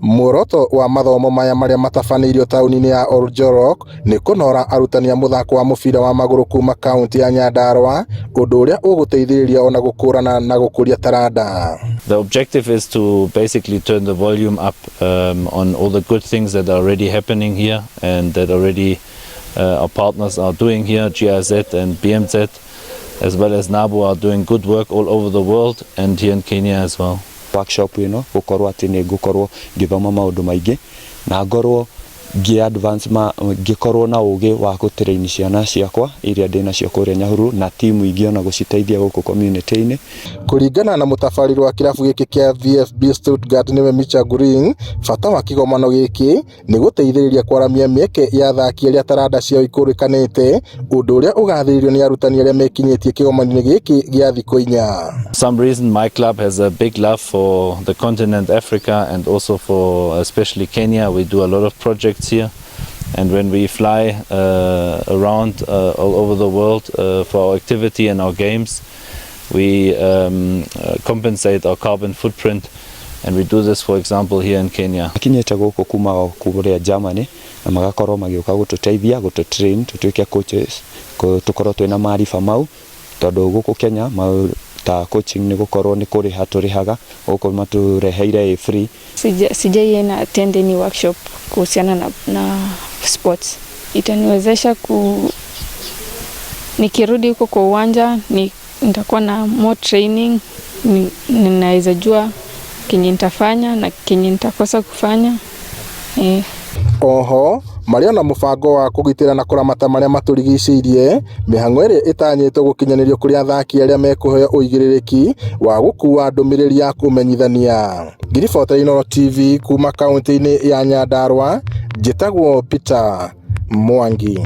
Muoroto wa mathomo maya maria matabanĩirio taũni-inĩ ya Oljorok nĩ kũnora arutani a mũthako wa mũbira wa magũrũ kuma kaunti ya Nyandarua, ũndũ ũrĩa ũgũteithĩrĩria ona gũkũrana na gũkũria taranda. The objective is to basically turn the volume up on all the good things that are already happening here and that already our partners are doing here, GIZ and BMZ, as well as NABU are doing good work all over the world and here in Kenya as well. Workshop ino gukorwo ati ni gukorwo ngithoma maundu maingi na ngorwo advance ngikorwo na ugi wa gutrain ciana ciakwa iria ndina cio kuria Nyahururu na timu ingi ona guciteithia guku community-ini. Kuringana na mutabariri wa kirabu giki kia VfB Stuttgart niwe Micha Green, bata wa kigomano giki ni guteithĩrĩria kwaramia mieke ya athaki aria taranda ciao ikũrĩkanĩte, ũndũ ũrĩa ũgathĩrĩrio ni arutani aria mekinyĩtie kigomano giki gia thikũ 4. Some reason my club has a big love for the continent Africa and also for especially Kenya. We do a lot of projects here, and when we fly around all over the world for our activity and our games, we compensate our carbon footprint, and we do this, for example, here in Kenya. Kinyete guku kuma kuria Germany na magakorwo magĩũka gũtũteithia gũtũtrain tutuike coaches tukorwo twina maarifa mau tondu guku Kenya ta coaching ni gukorwo ni kuriha turihaga guku matureheire free. Sijaienda attend any workshop kuhusiana na sports. Itaniwezesha nikirudi huko kwa uwanja nitakuwa na more training, ninaweza jua kenye nitafanya na kenye nitakosa kufanya. Oho maria na mũbango wa kũgitĩra na kũramata maria matũrigicĩirie, mĩhang'o ĩrĩa ĩtanyĩtwo gũkinyanĩrio kũrĩ athaki arĩa mekũheo ũigĩrĩrĩki wa gũkuua ndũmĩrĩri ya kũmenyithania. Ngiribota Inooro TV kuma kaunti-inĩ ya Nyandarua, njĩtagwo Peter Mwangi.